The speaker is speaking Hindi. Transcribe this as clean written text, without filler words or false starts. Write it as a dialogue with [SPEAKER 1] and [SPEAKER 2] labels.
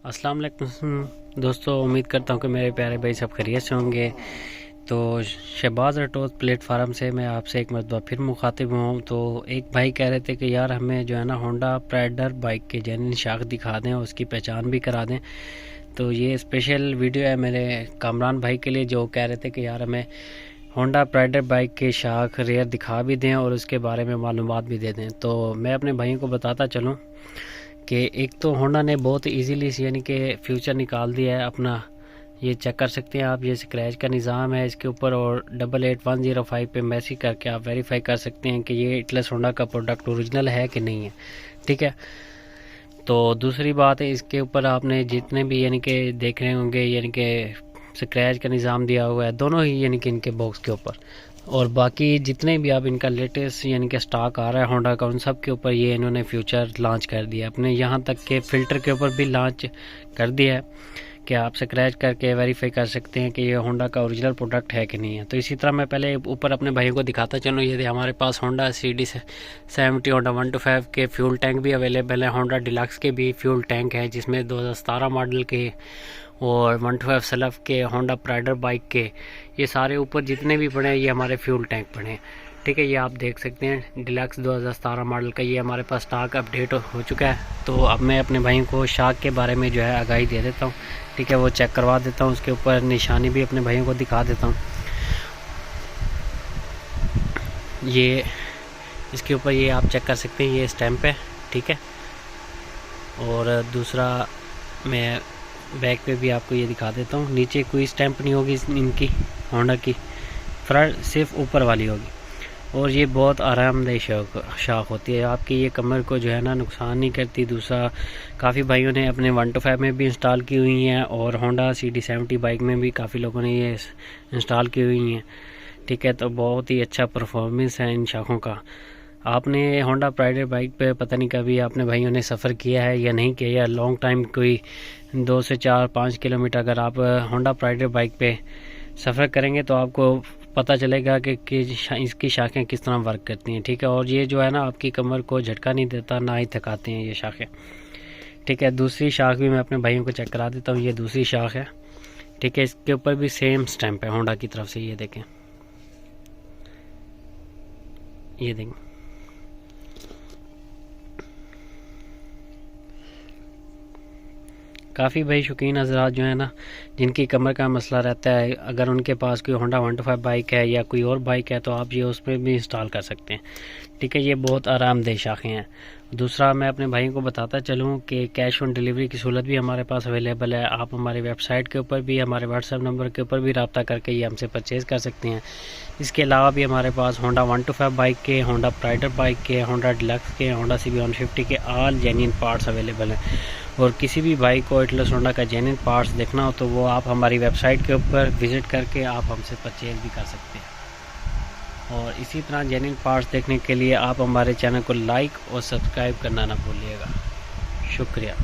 [SPEAKER 1] अस्सलाम वालेकुम दोस्तों, उम्मीद करता हूँ कि मेरे प्यारे भाई सब खैरियत से होंगे। तो शहबाज ऑटोज़ प्लेटफार्म से मैं आपसे एक मरतबा फिर मुखातिब हूँ। तो एक भाई कह रहे थे कि यार हमें जो है ना होंडा प्राइडर बाइक के जेन्युइन शाख दिखा दें और उसकी पहचान भी करा दें। तो ये स्पेशल वीडियो है मेरे कामरान भाई के लिए, जो कह रहे थे कि यार हमें होंडा प्राइडर बाइक के शाख रेयर दिखा भी दें और उसके बारे में मालूमात भी दे दें। तो मैं अपने भाइयों को बताता चलूँ कि एक तो होंडा ने बहुत इजीली यानी कि फ्यूचर निकाल दिया है अपना। ये चेक कर सकते हैं आप, ये स्क्रैच का निज़ाम है इसके ऊपर और 88105 पे मैसेज करके आप वेरीफाई कर सकते हैं कि ये एटलस होंडा का प्रोडक्ट ओरिजिनल है कि नहीं है। ठीक है। तो दूसरी बात है, इसके ऊपर आपने जितने भी यानी कि देख रहे होंगे यानी कि स्क्रैच का निज़ाम दिया हुआ है दोनों ही यानी कि इनके बॉक्स के ऊपर, और बाकी जितने भी आप इनका लेटेस्ट यानी कि स्टॉक आ रहा है होंडा का, उन सब के ऊपर ये इन्होंने फ्यूचर लॉन्च कर दिया अपने। यहाँ तक के फ़िल्टर के ऊपर भी लॉन्च कर दिया है कि आप स्क्रैच करके वेरीफाई कर सकते हैं कि ये होंडा का ओरिजिनल प्रोडक्ट है कि नहीं है। तो इसी तरह मैं पहले ऊपर अपने भाइयों को दिखाता चलूँ। ये हमारे पास होंडा CD70 होंडा 125 के फ्यूल टैंक भी अवेलेबल है। होंडा डिलक्स के भी फ्यूल टैंक है जिसमें 2017 मॉडल के और 125 सलफ के होंडा प्राइडर बाइक के ये सारे ऊपर जितने भी पड़े हैं ये हमारे फ्यूल टैंक पड़े हैं। ठीक है, ये आप देख सकते हैं डिलक्स 2017 मॉडल का ये हमारे पास स्टॉक अपडेट हो चुका है। तो अब मैं अपने भाइयों को शाख के बारे में जो है आगाही दे देता हूँ। ठीक है, वो चेक करवा देता हूँ, उसके ऊपर निशानी भी अपने भाइयों को दिखा देता हूँ। ये इसके ऊपर ये आप चेक कर सकते हैं, ये स्टैंप है। ठीक है, और दूसरा मैं बैक पे भी आपको ये दिखा देता हूँ। नीचे कोई स्टैंप नहीं होगी इनकी होंडा की, फ्रंट सिर्फ ऊपर वाली होगी। और ये बहुत आरामदेह शाख होती है, आपकी ये कमर को जो है ना नुकसान नहीं करती। दूसरा, काफ़ी भाइयों ने अपने 125 में भी इंस्टॉल की हुई हैं और होंडा CD70 बाइक में भी काफ़ी लोगों ने ये इंस्टॉल की हुई हैं। ठीक है, तो बहुत ही अच्छा परफॉर्मेंस है इन शाखों का। आपने होंडा प्राइडर बाइक पे पता नहीं कभी आपने भाइयों ने सफ़र किया है या नहीं किया, या लॉन्ग टाइम कोई 2 से 4-5 किलोमीटर अगर आप होंडा प्राइडर बाइक पे सफ़र करेंगे तो आपको पता चलेगा कि इसकी शाखें किस तरह वर्क करती हैं। ठीक है, और ये जो है ना आपकी कमर को झटका नहीं देता, ना ही थकाते हैं ये शाखें। ठीक है, दूसरी शाख भी मैं अपने भाइयों को चेक करा देता हूँ। ये दूसरी शाख है। ठीक है, इसके ऊपर भी सेम स्टैंप है होंडा की तरफ से। ये देखें, ये देखें, काफ़ी भाई शौकीन हज़रात जो है ना जिनकी कमर का मसला रहता है, अगर उनके पास कोई होंडा 125 बाइक है या कोई और बाइक है तो आप ये उसमें भी इंस्टॉल कर सकते हैं। ठीक है, ये बहुत आरामदेह शाखें हैं। दूसरा, मैं अपने भाइयों को बताता चलूँ कि कैश ऑन डिलीवरी की सहूलत भी हमारे पास अवेलेबल है। आप हमारी वेबसाइट के ऊपर भी, हमारे व्हाट्सएप नंबर के ऊपर भी रब्ता करके ये हमसे परचेज़ कर सकते हैं। इसके अलावा भी हमारे पास होंडा 125 बाइक के, होंडा प्राइडर बाइक के, होंडा डिलक्स के, होंडा CB150 के ऑल जेन्युइन पार्ट्स अवेलेबल हैं। और किसी भी बाइक को एटलस होंडा का जेन्युइन पार्ट्स देखना हो तो वो आप हमारी वेबसाइट के ऊपर विज़िट करके आप हमसे परचेज़ भी कर सकते हैं। और इसी तरह जेन्युइन पार्ट्स देखने के लिए आप हमारे चैनल को लाइक और सब्सक्राइब करना ना भूलिएगा। शुक्रिया।